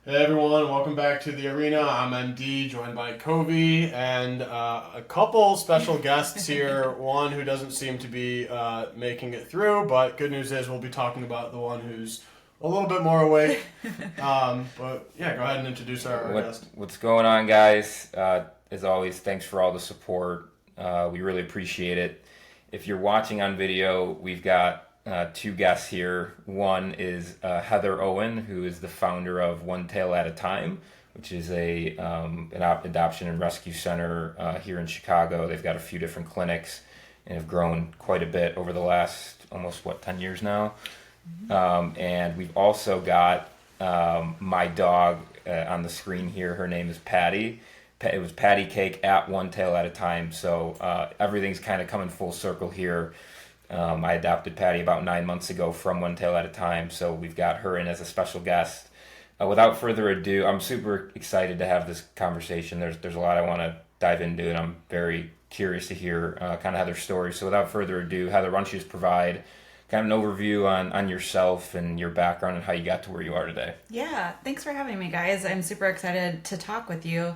Hey everyone, welcome back to the arena. I'm MD, joined by Kobe, and a couple special guests here. One who doesn't seem to be making it through, but good news is we'll be talking about the one who's a little bit more awake. But yeah, go ahead and introduce our guest. What's going on, guys? As always, thanks for all the support. We really appreciate it. If you're watching on video, we've got two guests here. One is Heather Owen, who is the founder of One Tail at a Time, which is an adoption and rescue center here in Chicago. They've got a few different clinics and have grown quite a bit over the last almost 10 years now. And we've also got my dog on the screen here. Her name is Patty. It was Patty Cake at One Tail at a Time. So everything's kind of coming full circle here. I adopted Patty about 9 months ago from One Tail at a Time. So we've got her in as a special guest. Without further ado, I'm super excited to have this conversation. There's a lot I want to dive into, and I'm very curious to hear kind of Heather's story. So without further ado, Heather, why don't you just provide kind of an overview on yourself and your background and how you got to where you are today. Yeah, thanks for having me, guys. I'm super excited to talk with you.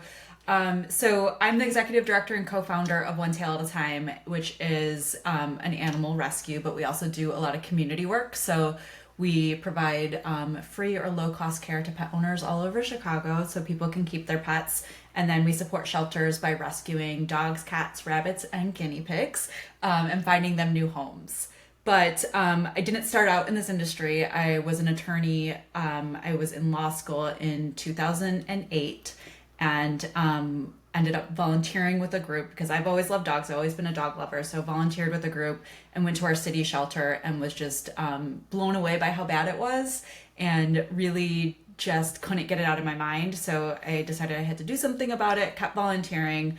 So I'm the executive director and co-founder of One Tail at a Time, which is an animal rescue, but we also do a lot of community work. So we provide free or low-cost care to pet owners all over Chicago so people can keep their pets. And then we support shelters by rescuing dogs, cats, rabbits, and guinea pigs and finding them new homes. But I didn't start out in this industry. I was an attorney. I was in law school in 2008 and ended up volunteering with a group because I've always loved dogs. I've always been a dog lover. So volunteered with a group and went to our city shelter and was just blown away by how bad it was and really just couldn't get it out of my mind. So I decided I had to do something about it, kept volunteering.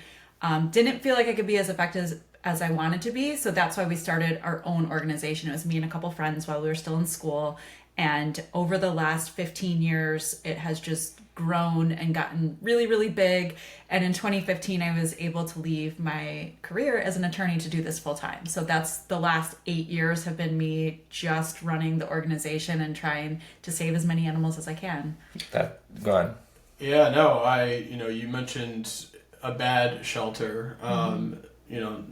Didn't feel like I could be as effective as I wanted to be. So that's why we started our own organization. It was me and a couple friends while we were still in school. And over the last 15 years, it has just grown and gotten really, really big. And in 2015, I was able to leave my career as an attorney to do this full time. So that's the last 8 years have been me just running the organization and trying to save as many animals as I can. Go ahead. Yeah, no, you mentioned a bad shelter.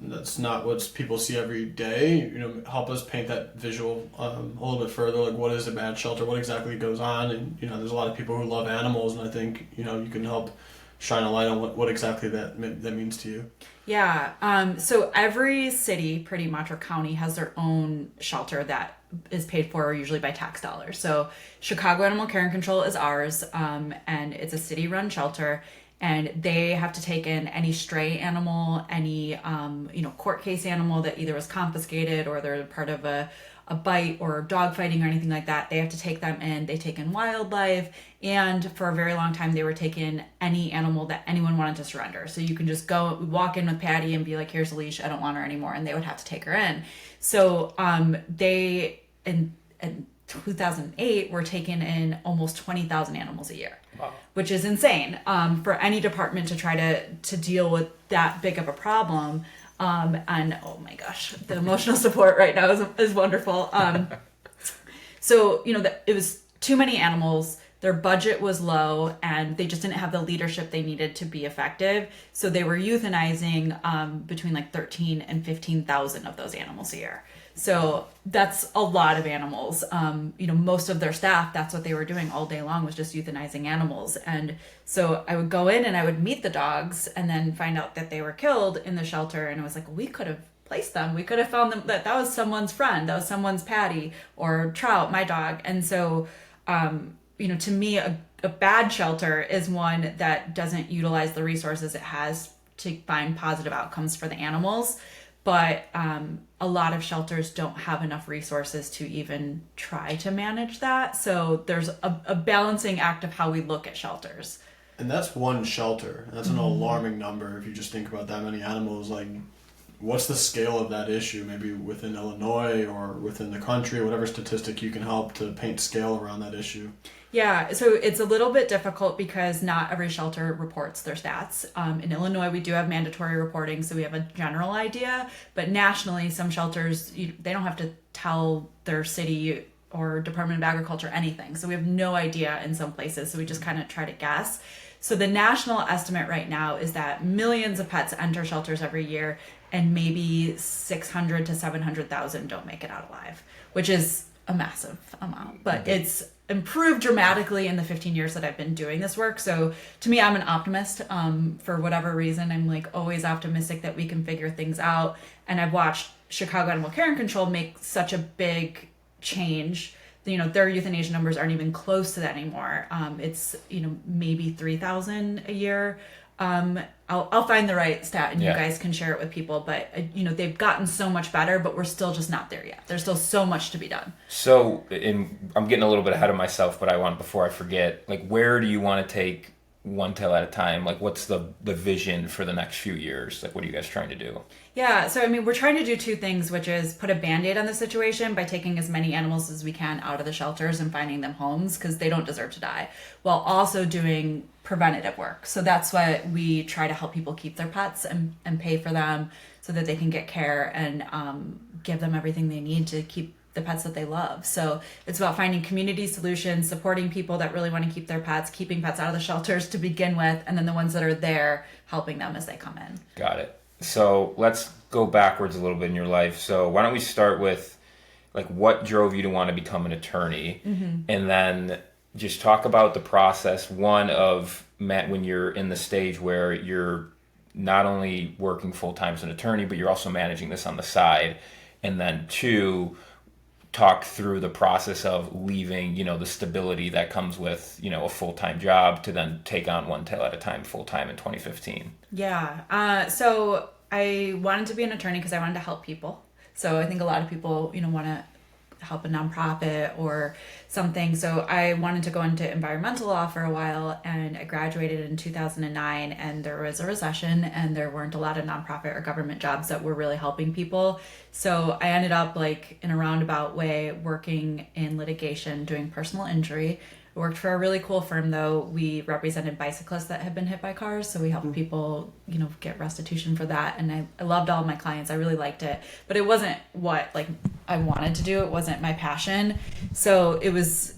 That's not what people see every day. Help us paint that visual a little bit further. Like, what is a bad shelter? What exactly goes on? And there's a lot of people who love animals, and I think you can help shine a light on what exactly that means to you. Yeah. So every city, pretty much, or county has their own shelter that is paid for usually by tax dollars. So Chicago Animal Care and Control is ours, and it's a city-run shelter. And they have to take in any stray animal, any court case animal that either was confiscated or they're part of a bite or dog fighting or anything like that. They have to take them in. They take in wildlife, and for a very long time they were taking any animal that anyone wanted to surrender. So you can just go walk in with Patty and be like, "Here's a leash. I don't want her anymore," and they would have to take her in. So they in 2008 were taking in almost 20,000 animals a year. Wow. Which is insane for any department to try to deal with that big of a problem. And oh my gosh, the emotional support right now is wonderful. So, it was too many animals. Their budget was low and they just didn't have the leadership they needed to be effective. So they were euthanizing between like 13 and 15,000 of those animals a year. So that's a lot of animals. Most of their staff, that's what they were doing all day long was just euthanizing animals. And so I would go in and I would meet the dogs and then find out that they were killed in the shelter. And I was like, we could have placed them. We could have found them, that was someone's friend. That was someone's Patty or Trout, my dog. And so, to me, a bad shelter is one that doesn't utilize the resources it has to find positive outcomes for the animals. But a lot of shelters don't have enough resources to even try to manage that. So there's a balancing act of how we look at shelters. And that's one shelter. That's an alarming number if you just think about that many animals. Like, what's the scale of that issue? Maybe within Illinois or within the country, whatever statistic you can help to paint scale around that issue. Yeah, so it's a little bit difficult because not every shelter reports their stats. In Illinois, we do have mandatory reporting, so we have a general idea. But nationally, some shelters, they don't have to tell their city or Department of Agriculture, anything. So we have no idea in some places. So we just kind of try to guess. So the national estimate right now is that millions of pets enter shelters every year, and maybe 600 to 700,000 don't make it out alive, which is a massive amount. But it's improved dramatically in the 15 years that I've been doing this work. So to me, I'm an optimist. For whatever reason, I'm like always optimistic that we can figure things out. And I've watched Chicago Animal Care and Control make such a big change. You know, their euthanasia numbers aren't even close to that anymore. It's, you know, maybe 3,000 a year. I'll find the right stat and you guys can share it with people, but you know, they've gotten so much better, but we're still just not there yet. There's still so much to be done. So I'm getting a little bit ahead of myself, but before I forget, like, where do you want to take One Tail at a time? Like, what's the vision for the next few years? Like, what are you guys trying to do? Yeah, so I mean, we're trying to do two things, which is put a Band-Aid on the situation by taking as many animals as we can out of the shelters and finding them homes, because they don't deserve to die, while also doing preventative work. So that's what we try to help people keep their pets and pay for them so that they can get care and give them everything they need to keep the pets that they love. So it's about finding community solutions, supporting people that really want to keep their pets, keeping pets out of the shelters to begin with, and then the ones that are there, helping them as they come in. Got it. So let's go backwards a little bit in your life. So why don't we start with, like, what drove you to want to become an attorney? And then just talk about the process, one, of when you're in the stage where you're not only working full-time as an attorney, but you're also managing this on the side. And then two, talk through the process of leaving, you know, the stability that comes with, you know, a full-time job to then take on One Tail at a time full-time in 2015. Yeah. So I wanted to be an attorney because I wanted to help people. So I think a lot of people, you know, want to help a nonprofit or something. So I wanted to go into environmental law for a while, and I graduated in 2009, and there was a recession and there weren't a lot of nonprofit or government jobs that were really helping people. So I ended up, like, in a roundabout way, working in litigation, doing personal injury. I worked for a really cool firm, though. We represented bicyclists that had been hit by cars, so we helped people, you know, get restitution for that. And I loved all of my clients. I really liked it, but it wasn't what, like, I wanted to do. It wasn't my passion. So it was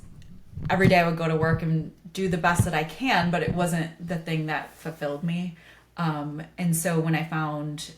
every day I would go to work and do the best that I can, but it wasn't the thing that fulfilled me. And so when I found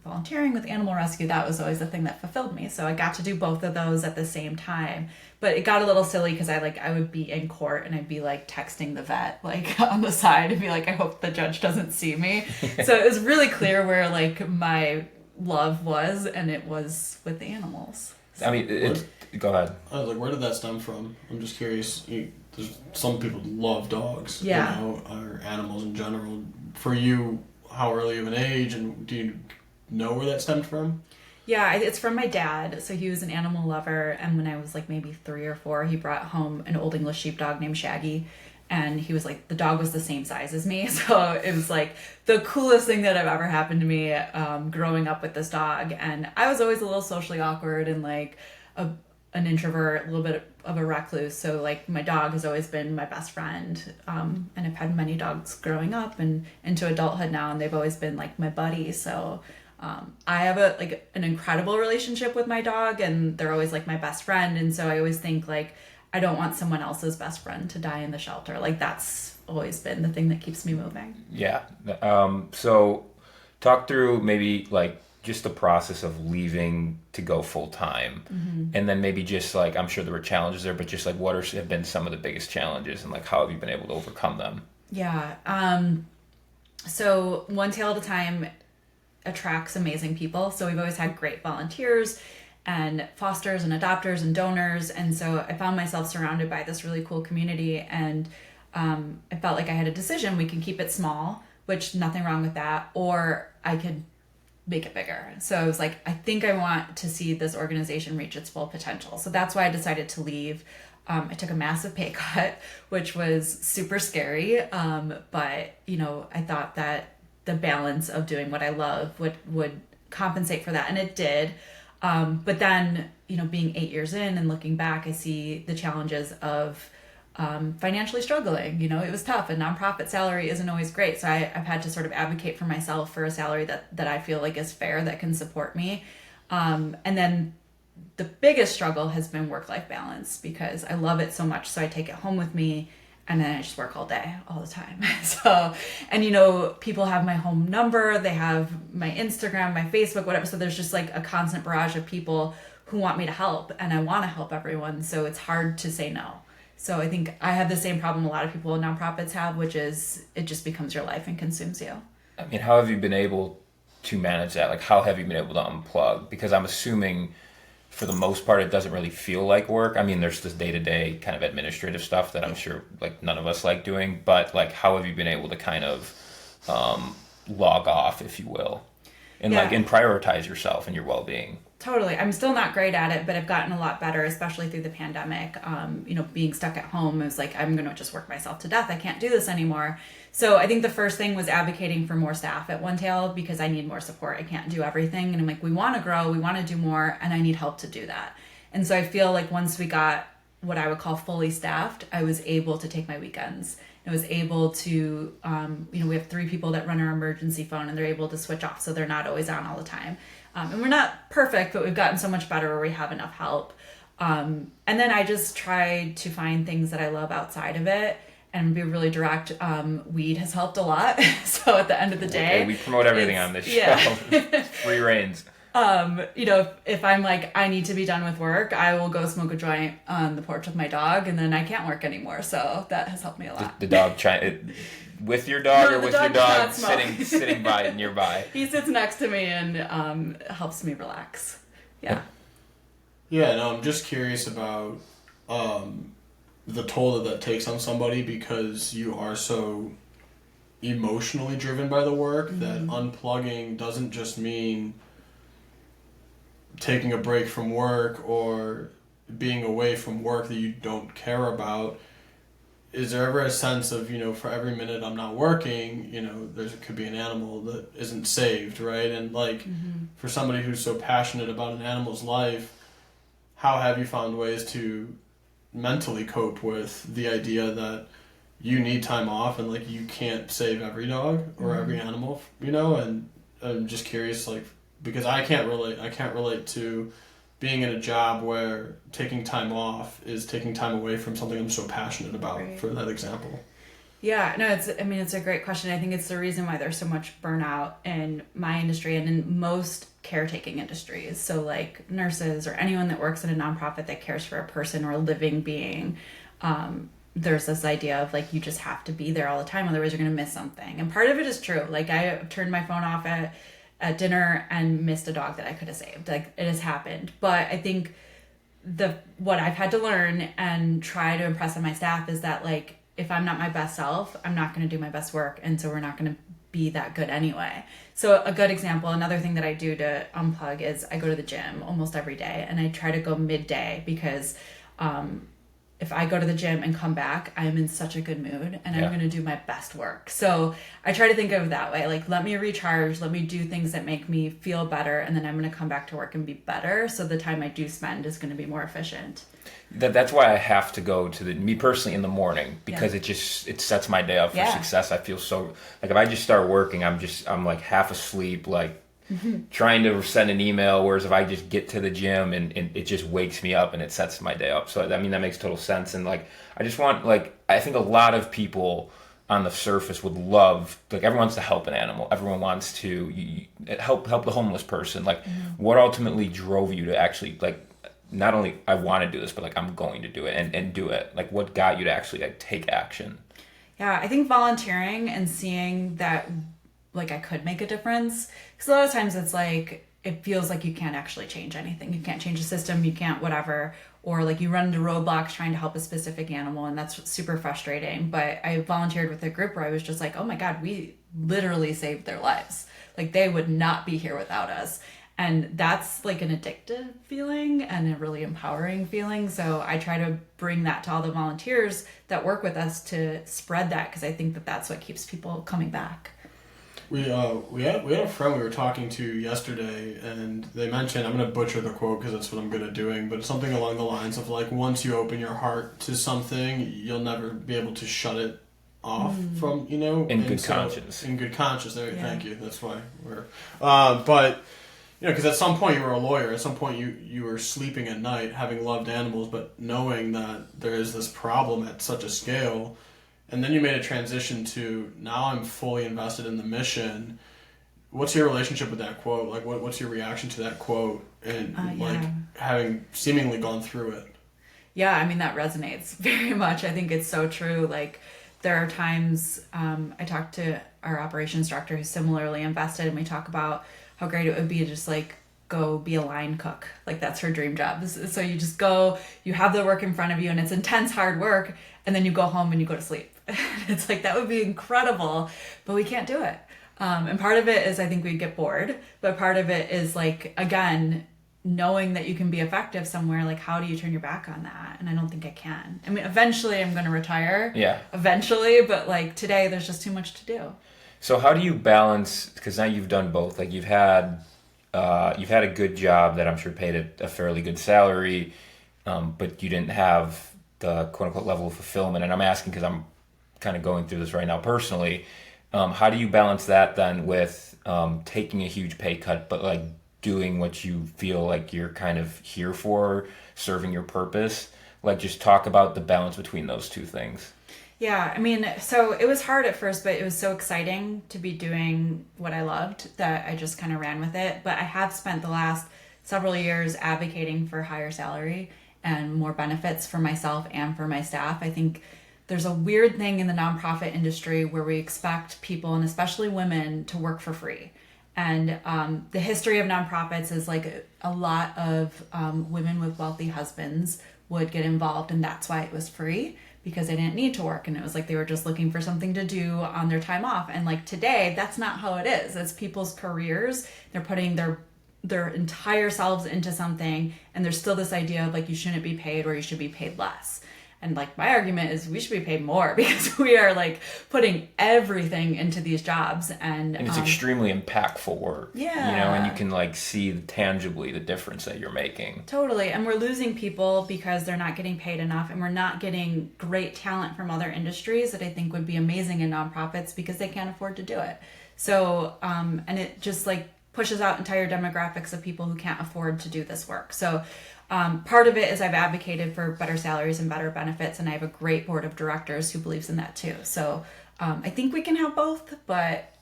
volunteering with animal rescue, that was always the thing that fulfilled me. So I got to do both of those at the same time. But it got a little silly because I would be in court and I'd be like texting the vet, like, on the side, and be like, I hope the judge doesn't see me. So it was really clear where, like, my love was, and it was with the animals. So. I mean, go ahead. I was like, where did that stem from? I'm just curious. There's some people love dogs, yeah, you know, or animals in general. For you, how early of an age, and do you know where that stemmed from? Yeah, it's from my dad. So he was an animal lover, and when I was like maybe 3 or 4, he brought home an Old English sheepdog named Shaggy, and he was like, the dog was the same size as me. So it was like the coolest thing that have ever happened to me growing up with this dog. And I was always a little socially awkward and like an introvert, a little bit of a recluse. So like my dog has always been my best friend. And I've had many dogs growing up and into adulthood now, and they've always been like my buddy. So I have an incredible relationship with my dog, and they're always like my best friend. And so I always think like, I don't want someone else's best friend to die in the shelter. Like that's always been the thing that keeps me moving. Yeah. So talk through maybe like just the process of leaving to go full time, and then maybe just like, I'm sure there were challenges there, but just like what have been some of the biggest challenges, and like how have you been able to overcome them? Yeah. So One Tail at a Time attracts amazing people. So we've always had great volunteers and fosters and adopters and donors. And so I found myself surrounded by this really cool community, and I felt like I had a decision. We can keep it small, which nothing wrong with that, or I could make it bigger. So I was like, I think I want to see this organization reach its full potential. So that's why I decided to leave. I took a massive pay cut, which was super scary. But, you know, I thought that the balance of doing what I love would compensate for that. And it did. But then, you know, being 8 years in and looking back, I see the challenges of financially struggling. You know, it was tough. A nonprofit salary isn't always great. So I've had to sort of advocate for myself for a salary that I feel like is fair, that can support me. And then the biggest struggle has been work-life balance because I love it so much. So I take it home with me and then I just work all day, all the time. So, and you know, people have my home number, they have my Instagram, my Facebook, whatever. So there's just like a constant barrage of people who want me to help, and I want to help everyone. So it's hard to say no. So I think I have the same problem a lot of people in nonprofits have, which is it just becomes your life and consumes you. I mean, how have you been able to manage that? Like, how have you been able to unplug? Because I'm assuming for the most part, it doesn't really feel like work. I mean, there's this day-to-day kind of administrative stuff that I'm sure like none of us like doing, but like, how have you been able to kind of log off, if you will, and like, and prioritize yourself and your well-being? Totally. I'm still not great at it, but I've gotten a lot better, especially through the pandemic. You know, being stuck at home, it was like, I'm going to just work myself to death. I can't do this anymore. So I think the first thing was advocating for more staff at One Tail because I need more support. I can't do everything. And I'm like, we want to grow, we want to do more, and I need help to do that. And so I feel like once we got what I would call fully staffed, I was able to take my weekends. I was able to, you know, we have 3 people that run our emergency phone and they're able to switch off so they're not always on all the time. And we're not perfect, but we've gotten so much better where we have enough help. And then I just try to find things that I love outside of it and be really direct. Weed has helped a lot. So at the end of the day, we promote everything on this show. Free reins. You know, if I'm like, I need to be done with work, I will go smoke a joint on the porch with my dog, and then I can't work anymore. So that has helped me a lot. The dog with your dog, or with your dog sitting by nearby? He sits next to me and helps me relax. Yeah. Yeah, no, I'm just curious about the toll that takes on somebody because you are so emotionally driven by the work that unplugging doesn't just mean taking a break from work or being away from work that you don't care about. Is there ever a sense of, you know, for every minute I'm not working, you know, could be an animal that isn't saved, right? And like, for somebody who's so passionate about an animal's life, how have you found ways to mentally cope with the idea that you need time off and like you can't save every dog or every animal, you know? And I'm just curious, like, because I can't relate to being in a job where taking time off is taking time away from something I'm so passionate about, for that example. Yeah, no, it's a great question. I think it's the reason why there's so much burnout in my industry and in most caretaking industries. So like nurses or anyone that works in a nonprofit that cares for a person or a living being, there's this idea of like, you just have to be there all the time, otherwise you're going to miss something. And part of it is true. Like I turned my phone off at dinner and missed a dog that I could have saved. Like it has happened. But I think what I've had to learn and try to impress on my staff is that like, if I'm not my best self, I'm not going to do my best work. And so we're not going to be that good anyway. So a good example, another thing that I do to unplug is I go to the gym almost every day and I try to go midday because, if I go to the gym and come back, I'm in such a good mood and I'm going to do my best work. So I try to think of it that way. Like, let me recharge, let me do things that make me feel better. And then I'm going to come back to work and be better. So the time I do spend is going to be more efficient. That's why I have to go to me personally in the morning because it sets my day up for success. I feel so like if I just start working, I'm like half asleep, like trying to send an email. Whereas if I just get to the gym and it just wakes me up and it sets my day up. So I mean, that makes total sense. And like, I just want, like, I think a lot of people on the surface would love, like, everyone wants to help an animal. Everyone wants to help the homeless person. Like, what ultimately drove you to actually, like, not only I want to do this, but like I'm going to do it and do it. Like, what got you to actually like take action? Yeah, I think volunteering and seeing that like I could make a difference. Because a lot of times it's like, it feels like you can't actually change anything. You can't change the system, you can't whatever. Or like you run into roadblocks trying to help a specific animal and that's super frustrating. But I volunteered with a group where I was just like, oh my God, we literally saved their lives. Like they would not be here without us. And that's like an addictive feeling and a really empowering feeling. So I try to bring that to all the volunteers that work with us to spread that because I think that that's what keeps people coming back. We had a friend we were talking to yesterday, and they mentioned, I'm going to butcher the quote because that's what I'm good at doing, but it's something along the lines of like, once you open your heart to something, you'll never be able to shut it off from, in good conscience. In good conscience. There, thank you. That's why we're. But because at some point you were a lawyer, at some point you were sleeping at night having loved animals, but knowing that there is this problem at such a scale, and then you made a transition to now I'm fully invested in the mission. What's your relationship with that quote? Like, what's your reaction to that quote, and like having seemingly gone through it? Yeah, I mean, that resonates very much. I think it's so true. Like, there are times I talk to our operations director who's similarly invested, and we talk about how great it would be to just like go be a line cook. Like, that's her dream job. So you just go, you have the work in front of you, and it's intense, hard work, and then you go home and you go to sleep. It's like, that would be incredible, but we can't do it. And part of it is I think we'd get bored, but part of it is like, again, knowing that you can be effective somewhere, like how do you turn your back on that? And I don't think I can. I mean, eventually I'm going to retire. Yeah. Eventually, but like today there's just too much to do. So how do you balance, because now you've done both, like you've had a good job that I'm sure paid a fairly good salary, but you didn't have the quote unquote level of fulfillment. And I'm asking because I'm kind of going through this right now personally. How do you balance that then with taking a huge pay cut, but like doing what you feel like you're kind of here for, serving your purpose? Like, just talk about the balance between those two things. Yeah, I mean, so it was hard at first, but it was so exciting to be doing what I loved that I just kind of ran with it. But I have spent the last several years advocating for higher salary and more benefits for myself and for my staff. I think there's a weird thing in the nonprofit industry where we expect people, and especially women, to work for free. And the history of nonprofits is like a lot of women with wealthy husbands would get involved, and that's why it was free, because they didn't need to work, and it was like they were just looking for something to do on their time off. And like today, that's not how it is. It's people's careers. They're putting their entire selves into something, and there's still this idea of like you shouldn't be paid or you should be paid less. And like my argument is we should be paid more because we are like putting everything into these jobs, and it's extremely impactful work. Yeah. And you can like see tangibly the difference that you're making. Totally. And we're losing people because they're not getting paid enough, and we're not getting great talent from other industries that I think would be amazing in nonprofits because they can't afford to do it. So and it just like pushes out entire demographics of people who can't afford to do this work. So part of it is I've advocated for better salaries and better benefits, and I have a great board of directors who believes in that too. So I think we can have both, but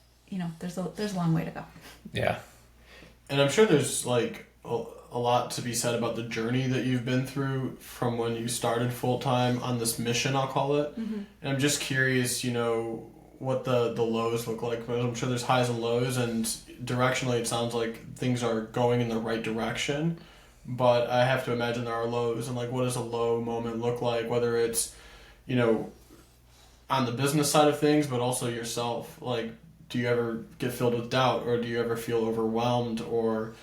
there's a long way to go. Yeah. And I'm sure there's like a lot to be said about the journey that you've been through from when you started full time on this mission, I'll call it. Mm-hmm. And I'm just curious, what the lows look like. I'm sure there's highs and lows, and directionally it sounds like things are going in the right direction. But I have to imagine there are lows, and like, what does a low moment look like? Whether it's, on the business side of things, but also yourself. Like, do you ever get filled with doubt, or do you ever feel overwhelmed, or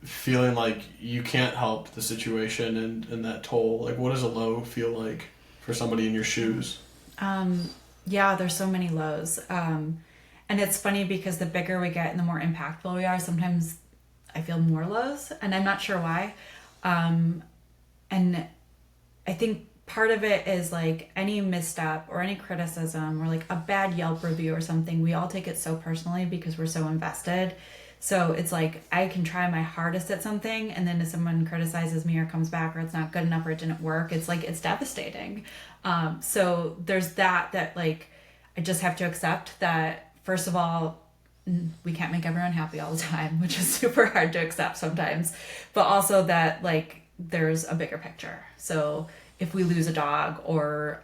feeling like you can't help the situation and that toll? Like, what does a low feel like for somebody in your shoes? Yeah, there's so many lows. And it's funny because the bigger we get and the more impactful we are, sometimes I feel more lows, and I'm not sure why. And I think part of it is like any misstep or any criticism or like a bad Yelp review or something, we all take it so personally because we're so invested. So it's like I can try my hardest at something, and then if someone criticizes me or comes back or it's not good enough or it didn't work, it's like it's devastating. So there's that like I just have to accept that, first of all, we can't make everyone happy all the time, which is super hard to accept sometimes, but also that like there's a bigger picture. So if we lose a dog or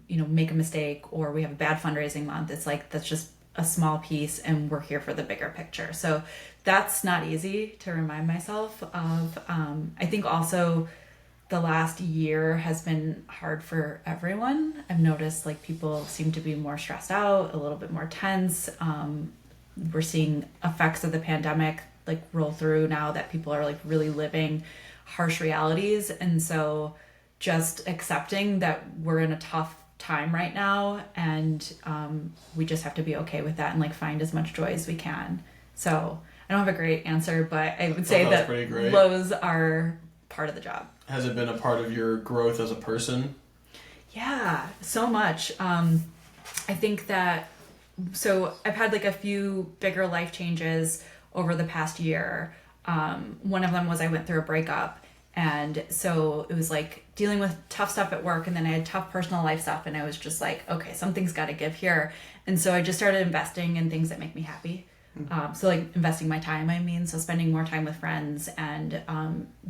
make a mistake or we have a bad fundraising month, it's like that's just a small piece, and we're here for the bigger picture. So that's not easy to remind myself of. I think also the last year has been hard for everyone. I've noticed like people seem to be more stressed out, a little bit more tense. We're seeing effects of the pandemic like roll through now that people are like really living harsh realities. And so just accepting that we're in a tough time right now, and we just have to be okay with that and like find as much joy as we can. So I don't have a great answer, but I would say that lows are part of the job. Has it been a part of your growth as a person? Yeah, so much. I think that, so I've had like a few bigger life changes over the past year. One of them was I went through a breakup. And so it was like dealing with tough stuff at work, and then I had tough personal life stuff, and I was just like, okay, something's got to give here. And so I just started investing in things that make me happy. So like investing my time, so spending more time with friends, and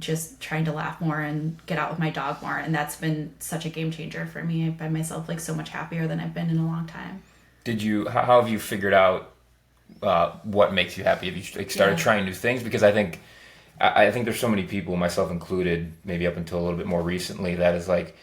just trying to laugh more and get out with my dog more. And that's been such a game changer for me. I find myself like so much happier than I've been in a long time. How have you figured out what makes you happy? Have you like started trying new things? Because I think there's so many people, myself included, maybe up until a little bit more recently, that is like,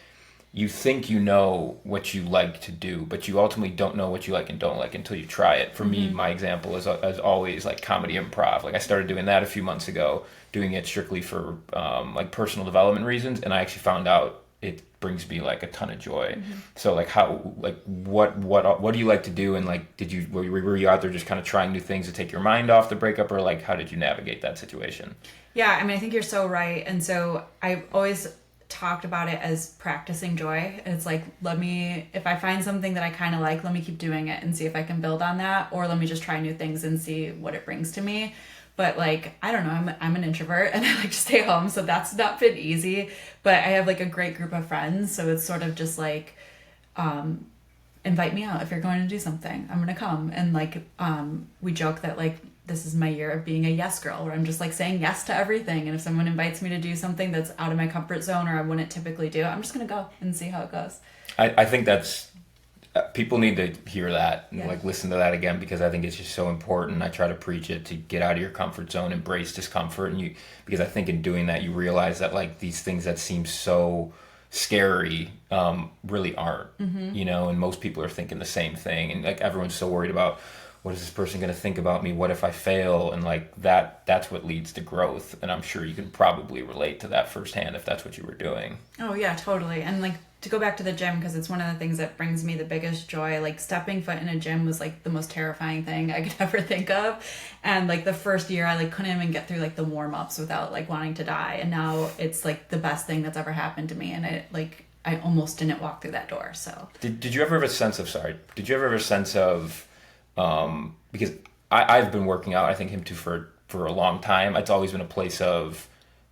you think you know what you like to do, but you ultimately don't know what you like and don't like until you try it. For me, my example is always like comedy improv. Like I started doing that a few months ago, doing it strictly for like personal development reasons, and I actually found out it brings me like a ton of joy. So like what do you like to do, and like were you out there just kind of trying new things to take your mind off the breakup, or like how did you navigate that situation? Yeah, I think you're so right. And so I always talked about it as practicing joy. It's like, if I find something that I kind of like, let me keep doing it and see if I can build on that, or let me just try new things and see what it brings to me. But like, I don't know, I'm an introvert and I like to stay home, so that's not been easy. But I have like a great group of friends, so it's sort of just like, invite me out if you're going to do something, I'm gonna come. And like, we joke that like this is my year of being a yes girl, where I'm just like saying yes to everything. And if someone invites me to do something that's out of my comfort zone or I wouldn't typically do, I'm just gonna go and see how it goes. I think that's people need to hear that and like listen to that again, because I think it's just so important. I try to preach it, to get out of your comfort zone, embrace discomfort, because I think in doing that you realize that like these things that seem so scary really aren't, and most people are thinking the same thing, and like everyone's so worried about, what is this person going to think about me? What if I fail? And like that's what leads to growth. And I'm sure you can probably relate to that firsthand if that's what you were doing. Oh yeah, totally. And like, to go back to the gym, because it's one of the things that brings me the biggest joy. Like stepping foot in a gym was like the most terrifying thing I could ever think of. And like the first year I like couldn't even get through like the warm-ups without like wanting to die. And now it's like the best thing that's ever happened to me. And I almost didn't walk through that door. So did you ever have a sense of because I've been working out, I think him too, for a long time. It's always been a place of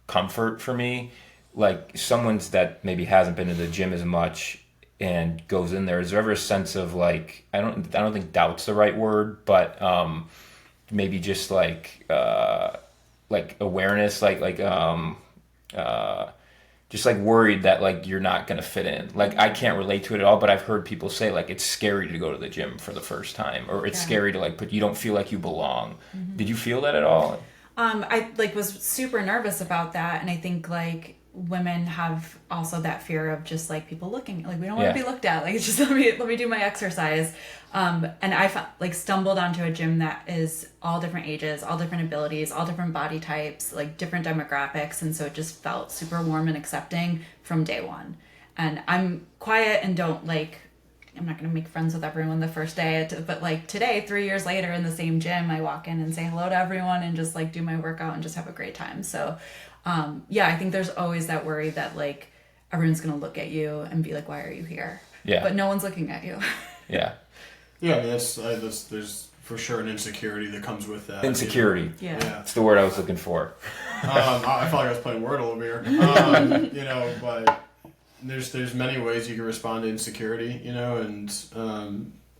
comfort for me. Like someone's that maybe hasn't been to the gym as much and goes in there, is there ever a sense of like, I don't think doubt's the right word, but maybe just like awareness, just like worried that like you're not gonna fit in. Like I can't relate to it at all, but I've heard people say like it's scary to go to the gym for the first time, or it's scary to like, but you don't feel like you belong. Did you feel that at all? I like was super nervous about that, and I think like women have also that fear of just like people looking, like we don't want to be looked at, like just let me do my exercise. And I like stumbled onto a gym that is all different ages, all different abilities, all different body types, like different demographics, and so it just felt super warm and accepting from day one. And I'm quiet and I'm not going to make friends with everyone the first day, but like today, 3 years later in the same gym, I walk in and say hello to everyone and just like do my workout and just have a great time. So I think there's always that worry that like everyone's going to look at you and be like, why are you here? Yeah. But no one's looking at you. Yeah. Yeah, I mean, there's for sure an insecurity that comes with that. Insecurity. Yeah. That's the word I was looking for. I felt like I was playing Wordle over here. But there's many ways you can respond to insecurity, and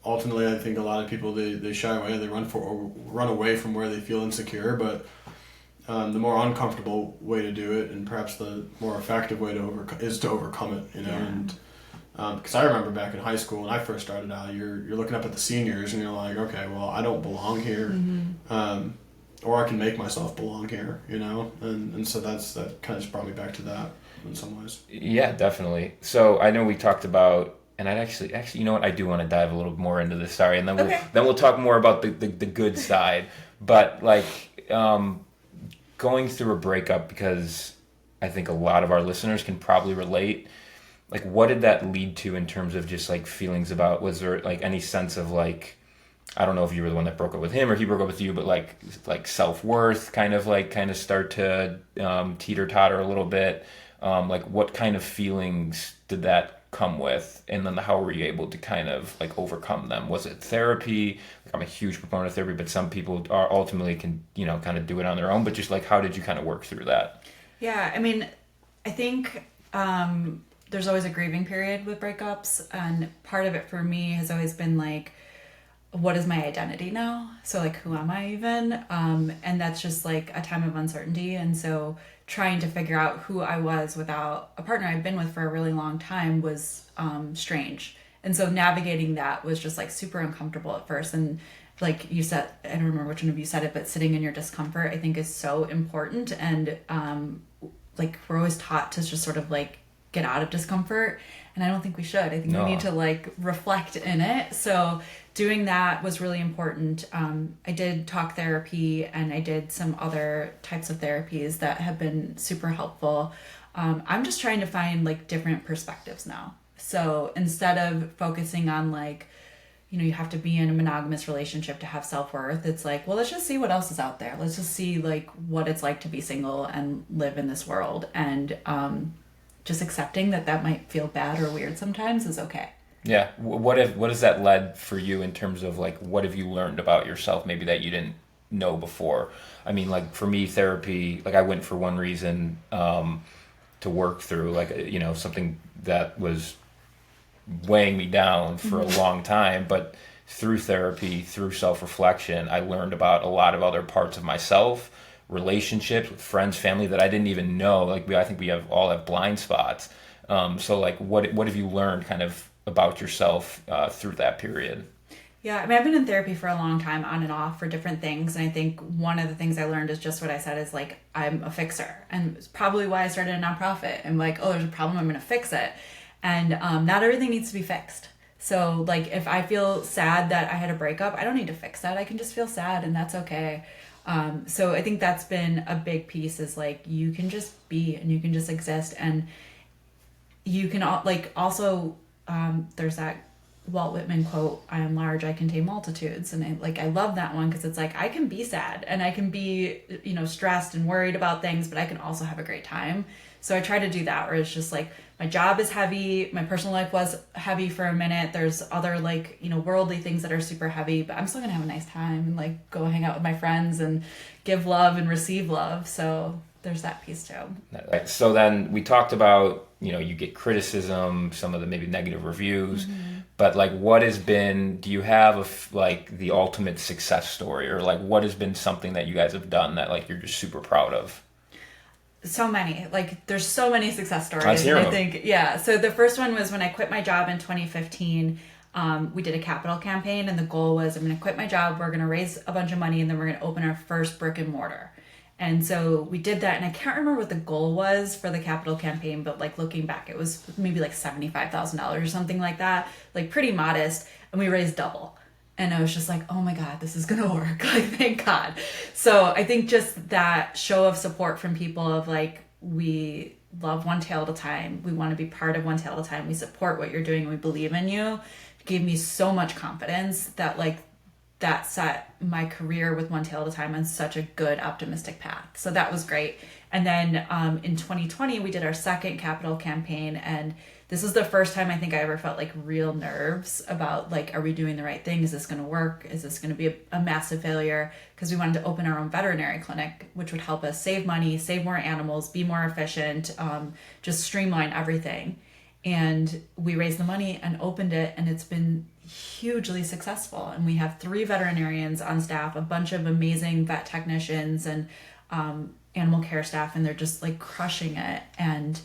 ultimately I think a lot of people they shy away, they run away from where they feel insecure, but the more uncomfortable way to do it, and perhaps the more effective way is to overcome it, and because I remember back in high school when I first started out, you're looking up at the seniors and you're like, okay, well, I don't belong here, or I can make myself belong here, and so that kind of just brought me back to that in some ways. Yeah, definitely. So I know we talked about, and I'd actually, you know what, I do want to dive a little more into this. Sorry, and then we'll talk more about the good side. But like going through a breakup, because I think a lot of our listeners can probably relate. Like, what did that lead to in terms of just like feelings about? Was there like any sense of like, I don't know if you were the one that broke up with him or he broke up with you, but like self-worth kind of start to teeter-totter a little bit. Like what kind of feelings did that come with, and then how were you able to kind of like overcome them? Was it therapy? Like, I'm a huge proponent of therapy, but some people are ultimately can, you know, kind of do it on their own, but just like, how did you kind of work through that? Yeah, I mean, I think there's always a grieving period with breakups, and part of it for me has always been like, what is my identity now? So like, who am I even? And that's just like a time of uncertainty. And so trying to figure out who I was without a partner I've been with for a really long time was strange. And so navigating that was just like super uncomfortable at first. And like you said, I don't remember which one of you said it, but sitting in your discomfort, I think is so important. And like we're always taught to just sort of like get out of discomfort. And I don't think we should. I think No. we need to like reflect in it. So doing that was really important. I did talk therapy and I did some other types of therapies that have been super helpful. I'm just trying to find like different perspectives now. So instead of focusing on like, you know, you have to be in a monogamous relationship to have self-worth, it's like, well, let's just see what else is out there. Let's just see like what it's like to be single and live in this world. And just accepting that that might feel bad or weird sometimes is okay. Yeah. What has that led for you in terms of like, what have you learned about yourself maybe that you didn't know before? I mean, like for me, therapy, like I went for one reason, to work through like, you know, something that was weighing me down for a long time, but through therapy, through self-reflection, I learned about a lot of other parts of myself, relationships with friends, family that I didn't even know. Like I think we all have blind spots. So like, what have you learned kind of about yourself through that period? Yeah, I mean, I've been in therapy for a long time, on and off, for different things. And I think one of the things I learned is just what I said is like, I'm a fixer. And it's probably why I started a nonprofit. I'm like, oh, there's a problem, I'm going to fix it. And not everything needs to be fixed. So like, if I feel sad that I had a breakup, I don't need to fix that. I can just feel sad and that's okay. So I think that's been a big piece, is like, you can just be and you can just exist. And you can like also, there's that Walt Whitman quote, I am large, I contain multitudes. And I love that one, because it's like, I can be sad and I can be, you know, stressed and worried about things, but I can also have a great time. So I try to do that, where it's just like, my job is heavy, my personal life was heavy for a minute, there's other like, you know, worldly things that are super heavy, but I'm still gonna have a nice time and like go hang out with my friends and give love and receive love. So there's that piece too. So then we talked about, you know, you get criticism, some of the maybe negative reviews, but like, what has been, do you have like the ultimate success story, or like what has been something that you guys have done that like you're just super proud of? So many, like there's so many success stories. Let's hear them. I think, yeah. So the first one was when I quit my job in 2015. We did a capital campaign, and the goal was, I'm going to quit my job, we're going to raise a bunch of money, and then we're going to open our first brick and mortar. And so we did that, and I can't remember what the goal was for the capital campaign, but like looking back, it was maybe like $75,000 or something like that, like pretty modest, and we raised double. And I was just like, oh my God, this is going to work. Like, thank God. So I think just that show of support from people of like, we love One Tail at a Time. We want to be part of One Tail at a Time. We support what you're doing and we believe in you. Gave me so much confidence that like, that set my career with One Tail at a Time on such a good, optimistic path. So that was great. And then in 2020, we did our second capital campaign, and this was the first time I think I ever felt like real nerves about like, are we doing the right thing? Is this going to work? Is this going to be a massive failure? Because we wanted to open our own veterinary clinic, which would help us save money, save more animals, be more efficient, just streamline everything. And we raised the money and opened it, and it's been hugely successful. And we have 3 veterinarians on staff, a bunch of amazing vet technicians and animal care staff, and they're just like crushing it. And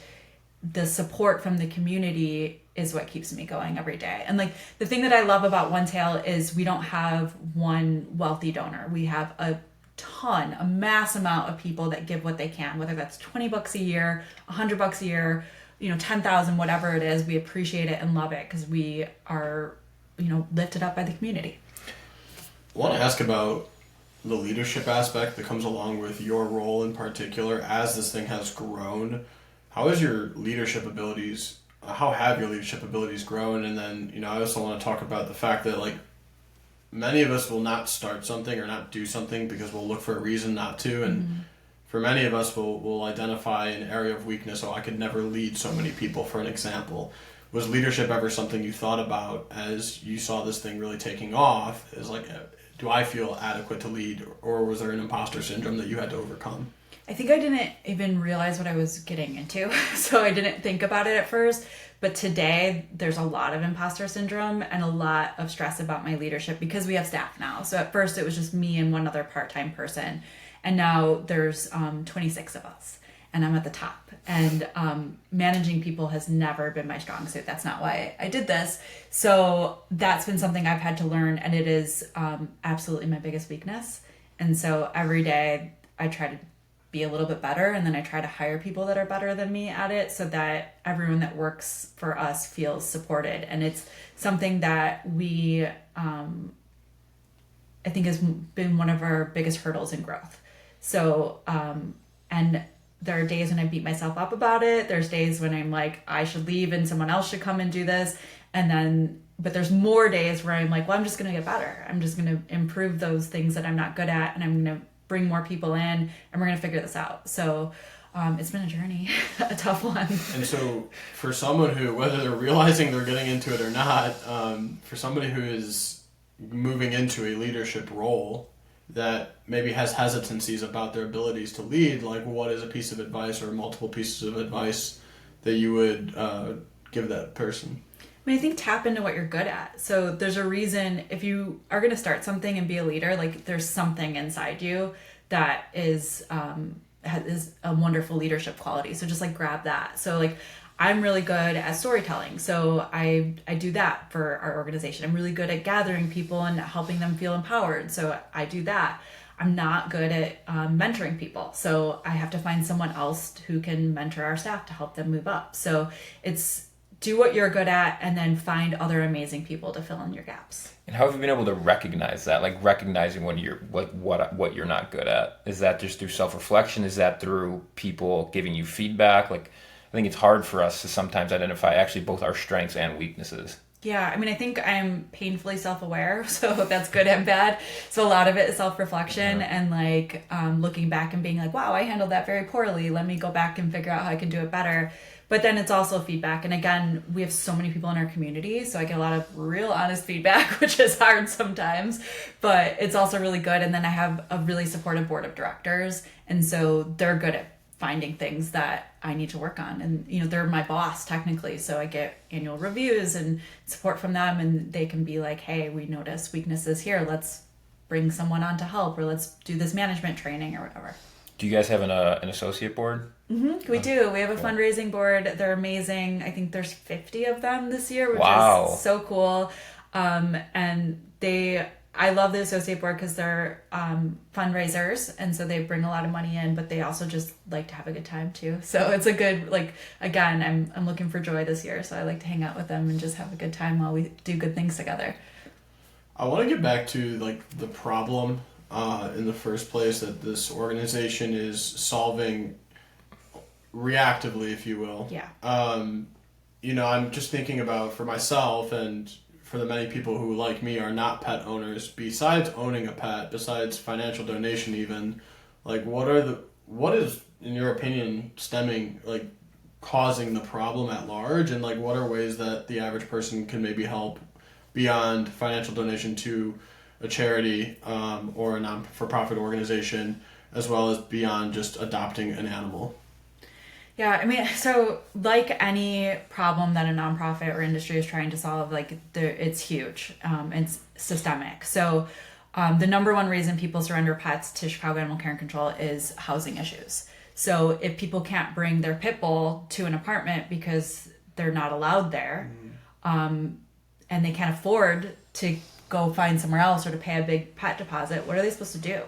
the support from the community is what keeps me going every day. And like, the thing that I love about One Tail is we don't have one wealthy donor. We have a mass amount of people that give what they can, whether that's $20 a year, $100 a year, you know, 10,000, whatever it is. We appreciate it and love it, because we are, you know, lifted up by the community. I want to ask about the leadership aspect that comes along with your role in particular as this thing has grown. How have your leadership abilities grown? And then, you know, I also want to talk about the fact that like, many of us will not start something or not do something because we'll look for a reason not to. And for many of us, we'll identify an area of weakness. Oh, I could never lead so many people, for an example. was leadership ever something you thought about as you saw this thing really taking off? Is like, do I feel adequate to lead, or was there an imposter syndrome that you had to overcome? I think I didn't even realize what I was getting into, so I didn't think about it at first. But today, there's a lot of imposter syndrome and a lot of stress about my leadership because we have staff now. So at first, it was just me and one other part-time person, and now there's 26 of us, and I'm at the top. And managing people has never been my strong suit. That's not why I did this. So that's been something I've had to learn, and it is absolutely my biggest weakness. And so every day, I try to be a little bit better, and then I try to hire people that are better than me at it so that everyone that works for us feels supported. And it's something that we I think has been one of our biggest hurdles in growth. So and there are days when I beat myself up about it. There's days when I'm like, I should leave and someone else should come and do this. And then but there's more days where I'm like, well, I'm just going to get better. I'm just going to improve those things that I'm not good at, and I'm going to bring more people in, and we're going to figure this out. So it's been a journey, a tough one. And so for someone who, whether they're realizing they're getting into it or not, for somebody who is moving into a leadership role that maybe has hesitancies about their abilities to lead, like what is a piece of advice or multiple pieces of advice that you would give that person? I mean, I think tap into what you're good at. So there's a reason if you are going to start something and be a leader, like there's something inside you that is a wonderful leadership quality. So just like grab that. So like I'm really good at storytelling. So I do that for our organization. I'm really good at gathering people and helping them feel empowered. So I do that. I'm not good at mentoring people. So I have to find someone else who can mentor our staff to help them move up. So it's do what you're good at and then find other amazing people to fill in your gaps. And how have you been able to recognize that? Like recognizing when you're like what you're not good at? Is that just through self-reflection? Is that through people giving you feedback? Like I think it's hard for us to sometimes identify actually both our strengths and weaknesses. Yeah, I mean, I think I'm painfully self-aware, so that's good and bad. So a lot of it is self-reflection and like looking back and being like, wow, I handled that very poorly. Let me go back and figure out how I can do it better. But then it's also feedback. And again, we have so many people in our community, so I get a lot of real honest feedback, which is hard sometimes, but it's also really good. And then I have a really supportive board of directors. And so they're good at finding things that I need to work on. And, you know, they're my boss technically. So I get annual reviews and support from them, and they can be like, hey, we notice weaknesses here. Let's bring someone on to help, or let's do this management training or whatever. Do you guys have an associate board? Mm-hmm. We do. We have a fundraising board. They're amazing. I think there's 50 of them this year, which is so cool. And I love the associate board because they're fundraisers, and so they bring a lot of money in, but they also just like to have a good time too. So it's a good, like, again, I'm looking for joy this year, so I like to hang out with them and just have a good time while we do good things together. I want to get back to like the problem in the first place that this organization is solving reactively, if you will. Yeah. You know, I'm just thinking about for myself and for the many people who, like me, are not pet owners, besides owning a pet, besides financial donation even, like what is, in your opinion, stemming, like causing the problem at large, and like what are ways that the average person can maybe help beyond financial donation to a charity or a non-for-profit organization, as well as beyond just adopting an animal? Yeah, I mean, so like any problem that a nonprofit or industry is trying to solve, like it's huge. It's systemic. So the number one reason people surrender pets to Chicago Animal Care and Control is housing issues. So if people can't bring their pit bull to an apartment because they're not allowed there, and they can't afford to go find somewhere else or to pay a big pet deposit, what are they supposed to do?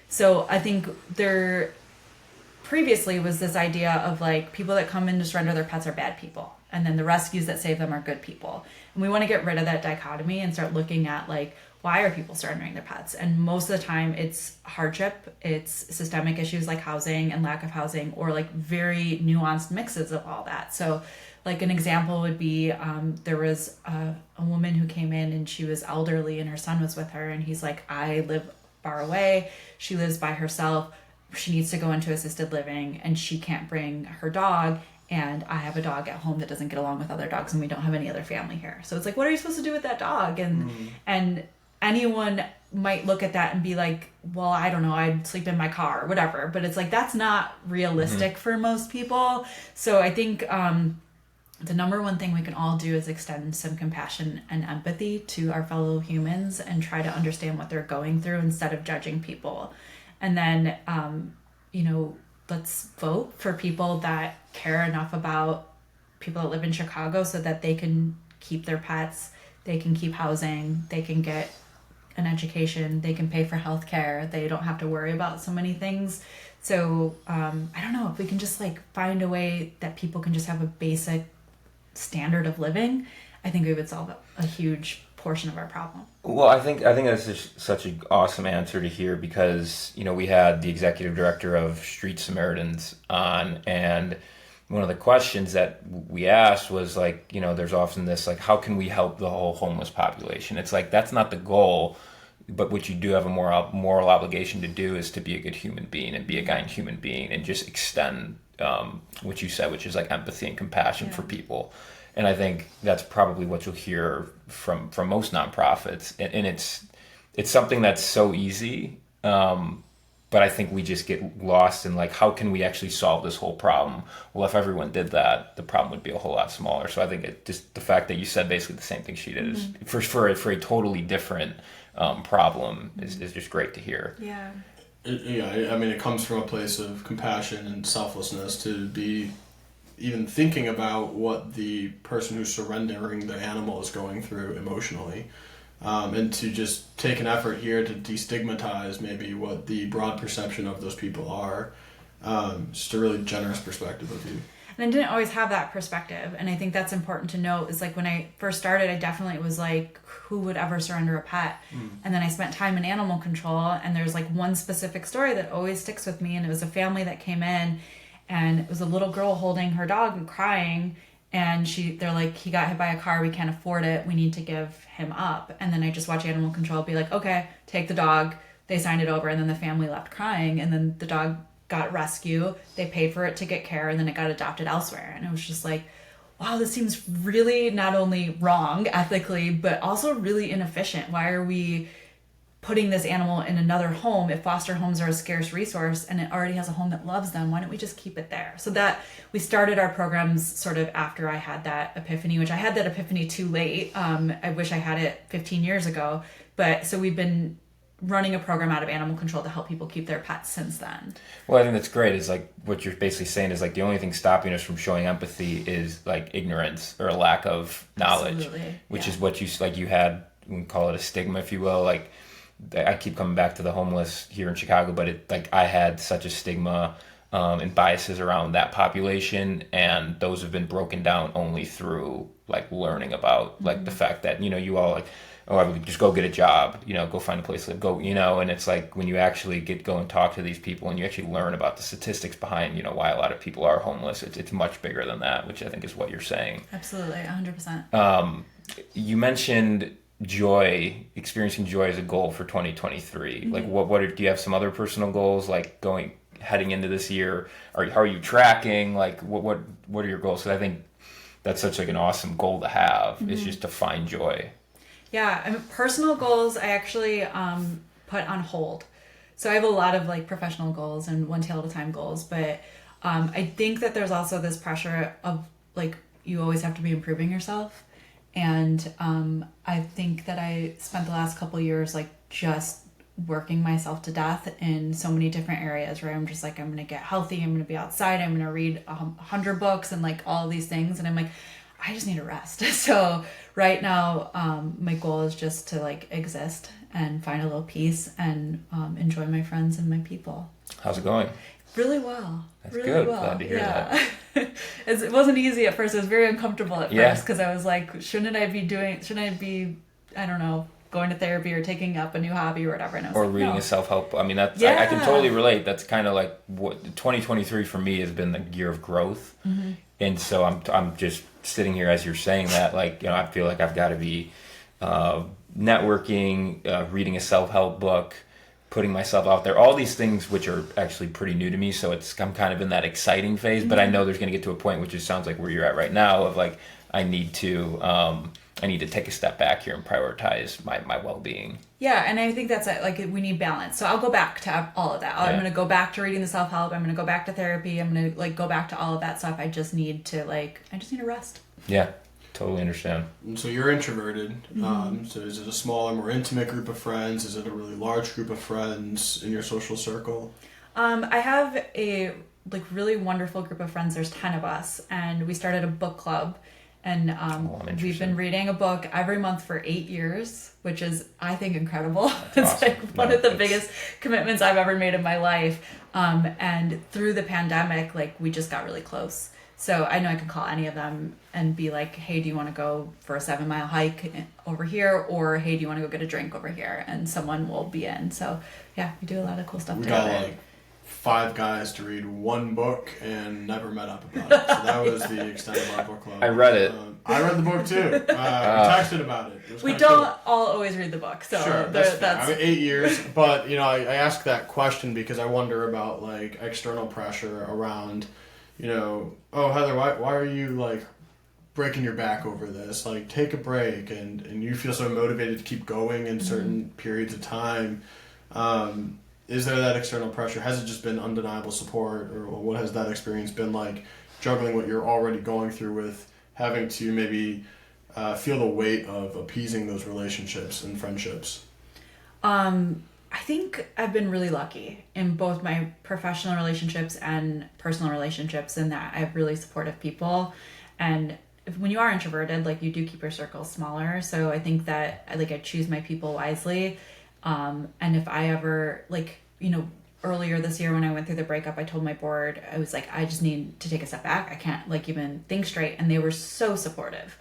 So I think there previously was this idea of like people that come in to surrender their pets are bad people, and then the rescues that save them are good people. And we want to get rid of that dichotomy and start looking at like, why are people surrendering their pets? And most of the time it's hardship, it's systemic issues like housing and lack of housing, or like very nuanced mixes of all that. So like an example would be there was a woman who came in and she was elderly and her son was with her, and he's like, I live far away, she lives by herself, she needs to go into assisted living and she can't bring her dog, and I have a dog at home that doesn't get along with other dogs, and we don't have any other family here. So it's like, what are you supposed to do with that dog? And anyone might look at that and be like, well, I don't know, I'd sleep in my car or whatever. But it's like, that's not realistic for most people. So I think the number one thing we can all do is extend some compassion and empathy to our fellow humans and try to understand what they're going through instead of judging people. And then, let's vote for people that care enough about people that live in Chicago so that they can keep their pets, they can keep housing, they can get an education, they can pay for healthcare, they don't have to worry about so many things. So I don't know, if we can just like find a way that people can just have a basic standard of living, I think we would solve a huge portion of our problem. Well, I think that's just such an awesome answer to hear, because we had the executive director of Street Samaritans on, and one of the questions that we asked was like, there's often this like, how can we help the whole homeless population? It's like, that's not the goal, but what you do have a moral obligation to do is to be a good human being and be a kind human being and just extend what you said, which is like empathy and compassion for people. And I think that's probably what you'll hear from most nonprofits. And it's something that's so easy, but I think we just get lost in like, how can we actually solve this whole problem? Well, if everyone did that, the problem would be a whole lot smaller. So I think just the fact that you said basically the same thing she did is for a totally different problem is just great to hear. Yeah. It comes from a place of compassion and selflessness to be even thinking about what the person who's surrendering the animal is going through emotionally, and to just take an effort here to destigmatize maybe what the broad perception of those people are. Just a really generous perspective of you. And I didn't always have that perspective, and I think that's important to note. Is like when I first started, I definitely was like, who would ever surrender a pet? And then I spent time in animal control, and there's like one specific story that always sticks with me, and it was a family that came in, and it was a little girl holding her dog and crying, and they're like, he got hit by a car, we can't afford it, we need to give him up. And then I just watch animal control be like, okay, take the dog. They signed it over, and then the family left crying, and then the dog got rescue, they paid for it to get care, and then it got adopted elsewhere. And it was just like, wow, this seems really not only wrong ethically, but also really inefficient. Why are we putting this animal in another home if foster homes are a scarce resource and it already has a home that loves them? Why don't we just keep it there? So that we started our programs sort of after I had that epiphany, which I had that epiphany too late. I wish I had it 15 years ago. But so we've been running a program out of animal control to help people keep their pets since then. Well, I think that's great. Is like what you're basically saying is like the only thing stopping us from showing empathy is like ignorance or a lack of knowledge. Absolutely. Which is what you had, we can call it a stigma, if you will. Like I keep coming back to the homeless here in Chicago, but I had such a stigma and biases around that population, and those have been broken down only through like learning about like the fact that you all like, oh, I would just go get a job, go find a place to live, and it's like when you actually go and talk to these people and you actually learn about the statistics behind, why a lot of people are homeless, it's much bigger than that, which I think is what you're saying. Absolutely, 100%. You mentioned experiencing joy as a goal for 2023. Like what do you have some other personal goals, like heading into this year? How are you tracking? Like what are your goals? Because I think that's such like an awesome goal to have, is just to find joy. Yeah, personal goals I actually put on hold. So I have a lot of like professional goals and one tail at a time goals, but I think that there's also this pressure of like you always have to be improving yourself. And I think that I spent the last couple of years like just working myself to death in so many different areas where I'm just like, I'm going to get healthy, I'm going to be outside, I'm going to read 100 books and like all these things. And I'm like, I just need a rest. So right now, my goal is just to like exist and find a little peace and enjoy my friends and my people. How's it going? Really well. That's really good. Well. Glad to hear that. It wasn't easy at first. It was very uncomfortable at first because I was like, shouldn't I be, I don't know, going to therapy or taking up a new hobby or whatever. And I was or like, reading no. a self-help. I mean, I can totally relate. That's kind of like what 2023 for me has been the year of growth. Mm-hmm. And so I'm just sitting here as you're saying that, like, I feel like I've got to be networking, reading a self-help book, putting myself out there, all these things which are actually pretty new to me. So I'm kind of in that exciting phase, but I know there's going to get to a point, which it sounds like where you're at right now, of like, I need to take a step back here and prioritize my well-being. Yeah, and I think that's it. Like, we need balance. So I'll go back to all of that. I'm going to go back to reading the self-help. I'm going to go back to therapy. I'm going to like go back to all of that stuff. I just need to rest. Yeah, totally understand. And so you're introverted. So is it a smaller, more intimate group of friends? Is it a really large group of friends in your social circle? I have a really wonderful group of friends. There's 10 of us, and we started a book club. And we've been reading a book every month for 8 years, which is, I think, incredible. It's awesome. like one of the biggest commitments I've ever made in my life. And through the pandemic, like, we just got really close. So I know I can call any of them and be like, hey, do you want to go for a 7-mile hike over here? Or, hey, do you want to go get a drink over here? And someone will be in. So, yeah, we do a lot of cool stuff together. We got like 5 guys to read one book and never met up about it. So that was the extent of our book club. I read it. I read the book too. We texted about it. We don't all always read the book, so sure, that's fair. I mean, 8 years, but I ask that question because I wonder about like external pressure around, oh Heather, why are you like breaking your back over this? Like, take a break, and you feel so motivated to keep going in certain periods of time. Is there that external pressure? Has it just been undeniable support, or what has that experience been like, juggling what you're already going through with having to maybe feel the weight of appeasing those relationships and friendships? I think I've been really lucky in both my professional relationships and personal relationships, in that I have really supportive people. And when you are introverted, like, you do keep your circle smaller. So I think that I choose my people wisely. And if I ever, earlier this year when I went through the breakup, I told my board, I was like, I just need to take a step back. I can't even think straight. And they were so supportive.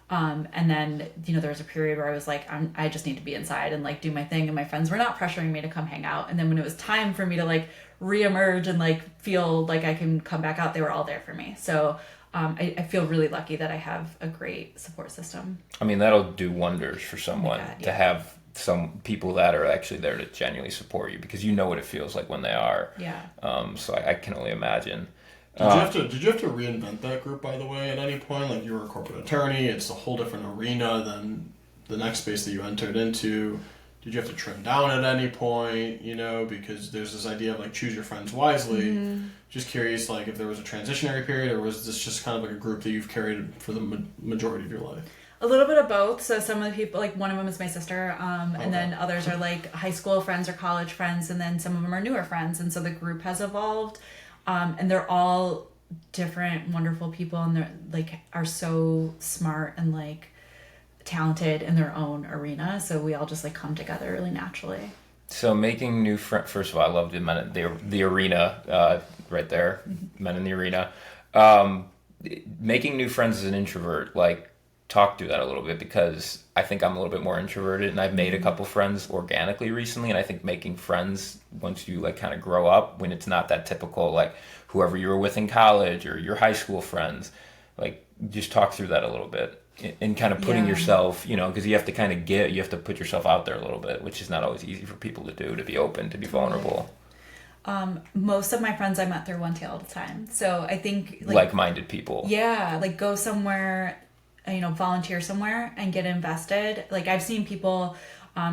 And then, there was a period where I was like, I just need to be inside and do my thing. And my friends were not pressuring me to come hang out. And then when it was time for me to reemerge and feel like I can come back out, they were all there for me. So I feel really lucky that I have a great support system. I mean, that'll do wonders for someone to have some people that are actually there to genuinely support you, because you know what it feels like when they are. Yeah. So I can only imagine. Did you have to reinvent that group, by the way, at any point? Like, you were a corporate attorney, it's a whole different arena than the next space that you entered into. Did you have to trim down at any point, because there's this idea of choose your friends wisely. Mm-hmm. Just curious, if there was a transitionary period, or was this just kind of a group that you've carried for the majority of your life? A little bit of both. So some of the people, one of them is my sister, and then others are high school friends or college friends, and then some of them are newer friends. And so the group has evolved, and they're all different, wonderful people, and they're are so smart and talented in their own arena. So we all just come together really naturally. So making new friends. First of all, I love the arena right there, men in the arena. Making new friends as an introvert, talk through that a little bit, because I think I'm a little bit more introverted, and I've made a couple friends organically recently, and I think making friends once you kind of grow up, when it's not that typical whoever you were with in college or your high school friends, just talk through that a little bit, and kind of putting yourself, because you have to you have to put yourself out there a little bit, which is not always easy for people to do, to be open, to be vulnerable. Most of my friends I met through One Tail at a Time. So I think like-minded people. Yeah, go somewhere, volunteer somewhere and get invested. I've seen people,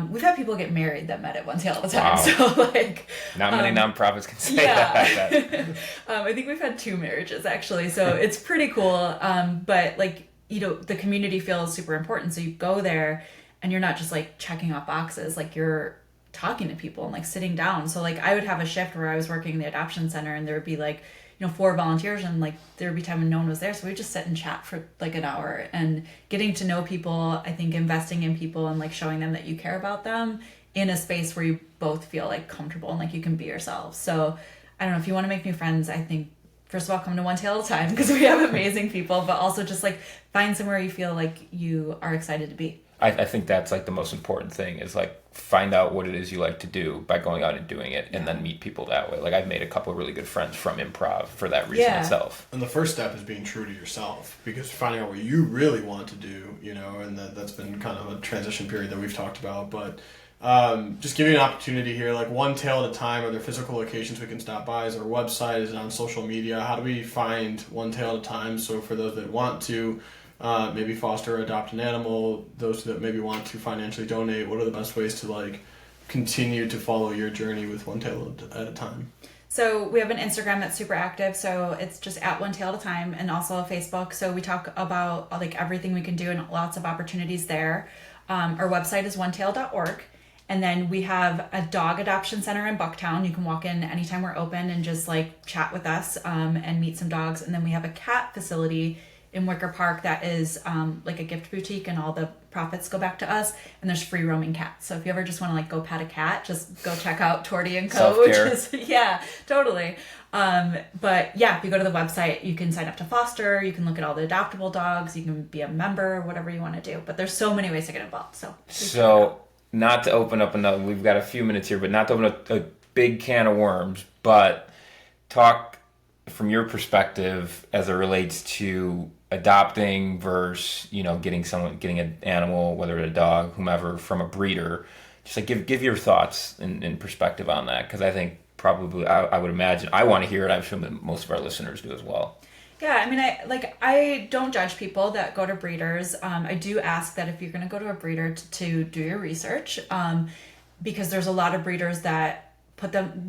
we've had people get married that met at One Tail at a Time. Wow. So not many nonprofits can say that. I think we've had 2 marriages actually. So it's pretty cool. But the community feels super important. So you go there and you're not just checking off boxes, you're talking to people and sitting down. So I would have a shift where I was working in the adoption center, and there would be 4 volunteers, and there would be time when no one was there. So we just sit and chat for an hour, and getting to know people, I think investing in people and showing them that you care about them in a space where you both feel comfortable and you can be yourselves. So I don't know, if you want to make new friends, I think first of all, come to One Tail at a Time, because we have amazing people, but also just find somewhere you feel you are excited to be. I think that's the most important thing, is find out what it is you like to do by going out and doing it, and then meet people that way. I've made a couple of really good friends from improv for that reason itself. And the first step is being true to yourself, because finding out what you really want to do, and that's been kind of a transition period that we've talked about. But Just give you an opportunity here, like One Tail at a time. Are there physical locations we can stop by? Is there a website? Is it on social media? How do we find One Tail at a time? So for those that want to maybe foster or adopt an animal, those that maybe want to financially donate, what are the best ways to like continue to follow your journey with One Tail at a time? So we have an Instagram that's super active, so it's just at One Tail at a time, and also a Facebook. So we talk about like everything we can do and lots of opportunities there. Our website is onetail.org. And then we have a dog adoption center in Bucktown. You can walk in anytime we're open and just like chat with us and meet some dogs. And then we have a cat facility in Wicker Park that is like a gift boutique, and all the profits go back to us. And there's free roaming cats. So if you ever just want to like go pet a cat, just go check out Torty and Co. Self-care. Yeah, totally. But yeah, if you go to the website, you can sign up to foster. You can look at all the adoptable dogs. You can be a member, whatever you want to do. But there's so many ways to get involved. So. Not to open up another, we've got a few minutes here, but not to open up a big can of worms, but talk from your perspective as it relates to adopting versus, getting an animal, whether it's a dog, whomever, from a breeder. Just like give your thoughts and perspective on that, because I think probably, I would imagine, I want to hear it. I'm sure that most of our listeners do as well. Yeah, I mean, I don't judge people that go to breeders. I do ask that if you're going to go to a breeder to do your research, because there's a lot of breeders that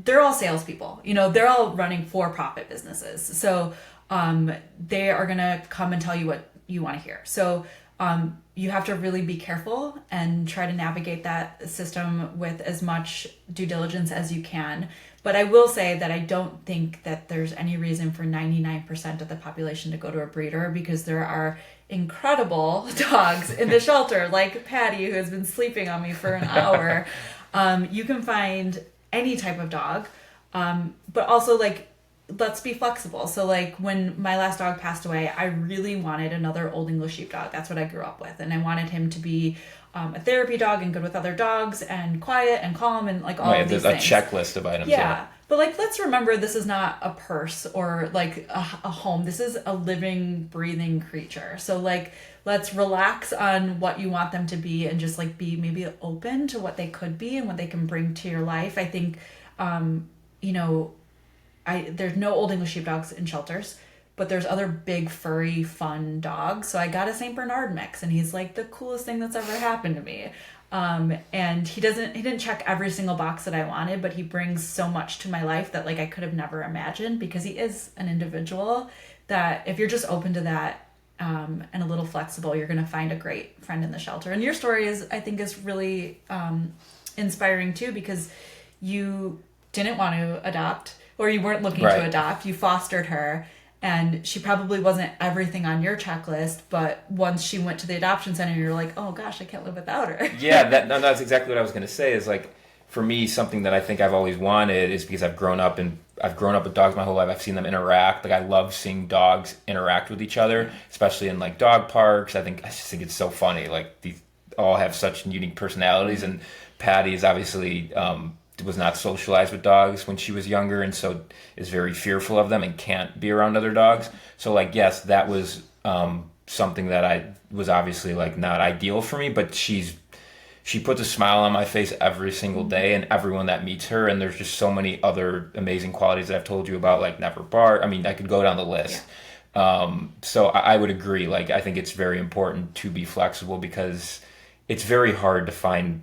they're all salespeople. They're all running for-profit businesses. So they are going to come and tell you what you want to hear. So you have to really be careful and try to navigate that system with as much due diligence as you can. But I will say that I don't think that there's any reason for 99% of the population to go to a breeder, because there are incredible dogs in the shelter, like Patty, who has been sleeping on me for an hour. You can find any type of dog, but also like, let's be flexible. So like when my last dog passed away, I really wanted another Old English Sheepdog. That's what I grew up with. And I wanted him to be a therapy dog and good with other dogs and quiet and calm and like all of these things. There's a checklist of items. Yeah. But like, let's remember, this is not a purse or like a home. This is a living, breathing creature. So like, let's relax on what you want them to be and just like be maybe open to what they could be and what they can bring to your life. I think, there's no Old English Sheepdogs in shelters, but there's other big, furry, fun dogs. So I got a St. Bernard mix, and he's like the coolest thing that's ever happened to me. And he didn't check every single box that I wanted, but he brings so much to my life that like I could have never imagined, because he is an individual that if you're just open to that, and a little flexible, you're going to find a great friend in the shelter. And your story I think is really, inspiring too, because you didn't want to adopt, or you weren't looking to adopt. You fostered her, and she probably wasn't everything on your checklist, but once she went to the adoption center, you're like, oh gosh, I can't live without her. Yeah, that's exactly what I was going to say, is like, for me, something that I think I've always wanted is because I've grown up with dogs my whole life. I've seen them interact. Like, I love seeing dogs interact with each other, especially in like dog parks. I just think it's so funny. Like, these all have such unique personalities, and Patty is obviously was not socialized with dogs when she was younger, and so is very fearful of them and can't be around other dogs. So like, yes, that was something that I was obviously like not ideal for me, but she puts a smile on my face every single day, and everyone that meets her. And there's just so many other amazing qualities that I've told you about, like never bark. I mean, I could go down the list. Yeah. So I would agree. Like, I think it's very important to be flexible, because it's very hard to find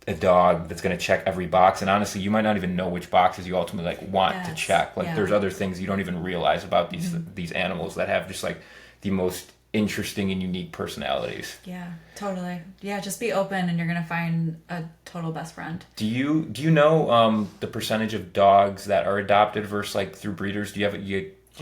a dog that's going to check every box, and honestly, you might not even know which boxes you ultimately like want to check. Like, there's other things you don't even realize about these animals that have just like the most interesting and unique personalities. Yeah, totally. Yeah, just be open, and you're gonna find a total best friend. Do you know the percentage of dogs that are adopted versus like through breeders? Do you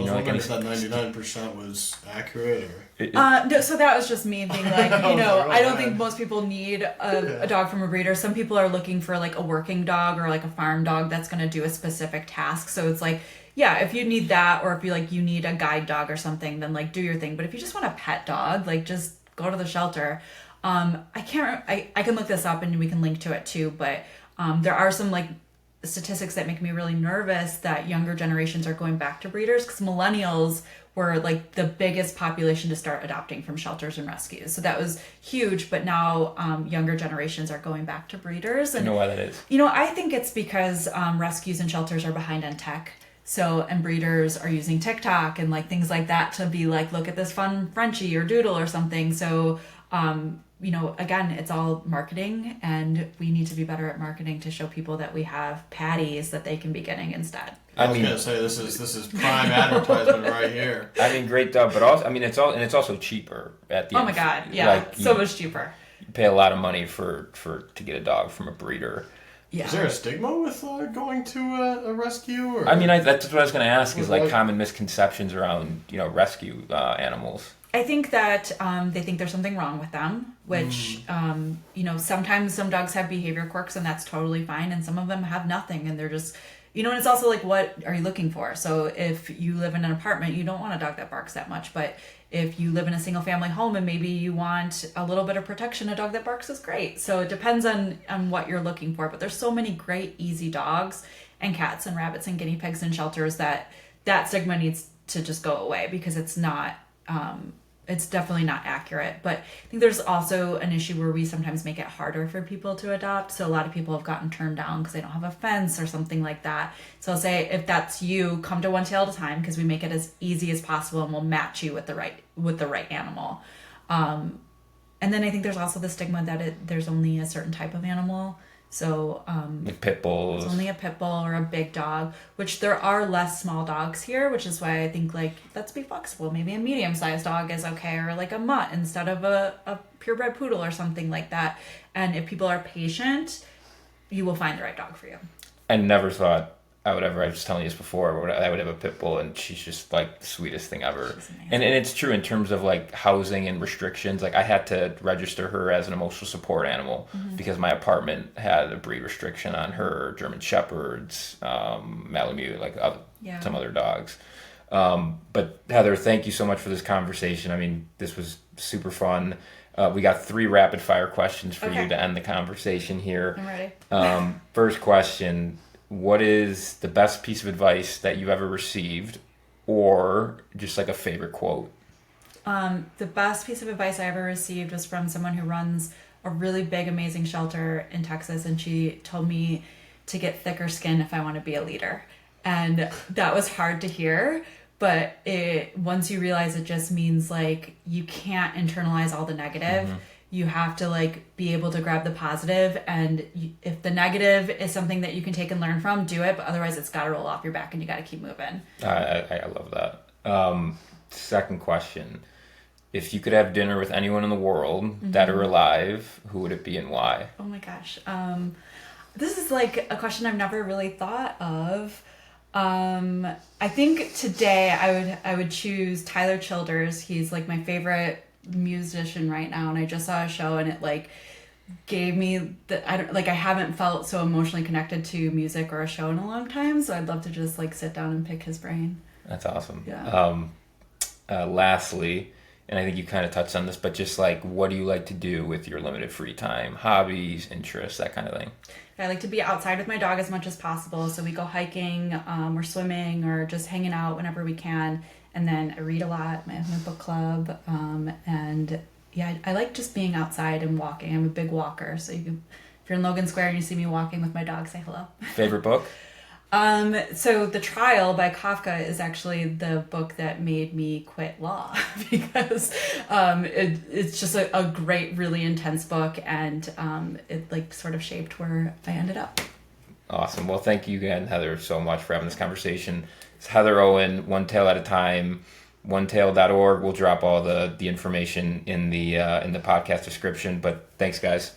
know like any? If that 99% was accurate, or no, so that was just me being like, I don't think most people need a dog from a breeder. Some people are looking for like a working dog or like a farm dog that's going to do a specific task. So it's like, yeah, if you need that, or if you need a guide dog or something, then like do your thing. But if you just want a pet dog, like just go to the shelter. I can look this up and we can link to it too. But there are some like statistics that make me really nervous that younger generations are going back to breeders, because millennials were like the biggest population to start adopting from shelters and rescues. So that was huge, but now younger generations are going back to breeders. And I know why that is. I think it's because rescues and shelters are behind on tech. So, and breeders are using TikTok and like things like that to be like, look at this fun Frenchie or doodle or something. So, again, it's all marketing, and we need to be better at marketing to show people that we have patties that they can be getting instead. I was gonna say this is prime advertisement right here. I mean, great dog, but also, I mean, it's also cheaper at the end. Oh my God, yeah, so much cheaper. You pay a lot of money to get a dog from a breeder. Yeah. Is there a stigma with going to a rescue? Or? I mean, that's what I was going to ask, is like common misconceptions around, rescue animals. I think that they think there's something wrong with them, which, sometimes some dogs have behavior quirks, and that's totally fine. And some of them have nothing, and they're just, and it's also like, what are you looking for? So if you live in an apartment, you don't want a dog that barks that much. But if you live in a single family home and maybe you want a little bit of protection, a dog that barks is great. So it depends on what you're looking for. But there's so many great, easy dogs and cats and rabbits and guinea pigs in shelters that stigma needs to just go away, because it's not, it's definitely not accurate. But I think there's also an issue where we sometimes make it harder for people to adopt. So a lot of people have gotten turned down because they don't have a fence or something like that. So I'll say, if that's you, come to One Tail at a Time, because we make it as easy as possible, and we'll match you with the right animal. And then I think there's also the stigma that there's only a certain type of animal. So like pit bulls. It's only a pit bull or a big dog, which there are less small dogs here, which is why I think, like, let's be flexible. Maybe a medium-sized dog is okay, or like a mutt instead of a purebred poodle or something like that. And if people are patient, you will find the right dog for you. I never thought I was telling you this before, I would have a pit bull, and she's just like the sweetest thing ever. And it's true in terms of like housing and restrictions. Like, I had to register her as an emotional support animal because my apartment had a breed restriction on her German Shepherds, Malamute, like some other dogs. But Heather, thank you so much for this conversation. I mean, this was super fun. We got 3 rapid fire questions for you to end the conversation here. I'm ready. First question. What is the best piece of advice that you've ever received, or just like a favorite quote? The best piece of advice I ever received was from someone who runs a really big, amazing shelter in Texas, and she told me to get thicker skin if I want to be a leader. And that was hard to hear, but once you realize it just means like you can't internalize all the negative. You have to like be able to grab the positive, and if the negative is something that you can take and learn from, do it. But otherwise, it's got to roll off your back, and you got to keep moving. I love that. Second question: if you could have dinner with anyone in the world, dead or alive, who would it be and why? Oh my gosh, this is like a question I've never really thought of. I think today I would choose Tyler Childers. He's like my favorite musician right now, and I just saw a show, and it like gave me I haven't felt so emotionally connected to music or a show in a long time, so I'd love to just like sit down and pick his brain. That's awesome. Yeah. Lastly, and I think you kind of touched on this, but just like, what do you like to do with your limited free time? Hobbies, interests, that kind of thing. I like to be outside with my dog as much as possible, so we go hiking or swimming or just hanging out whenever we can. And then I read a lot. I have my book club. And yeah, I like just being outside and walking. I'm a big walker. So if you're in Logan Square and you see me walking with my dog, say hello. Favorite book? So The Trial by Kafka is actually the book that made me quit law because it's just a great, really intense book, and it like sort of shaped where I ended up. Awesome. Well, thank you again, Heather, so much for having this conversation. It's Heather Owen, One Tail at a Time, onetail.org. We'll drop all the information in the podcast description. But thanks, guys.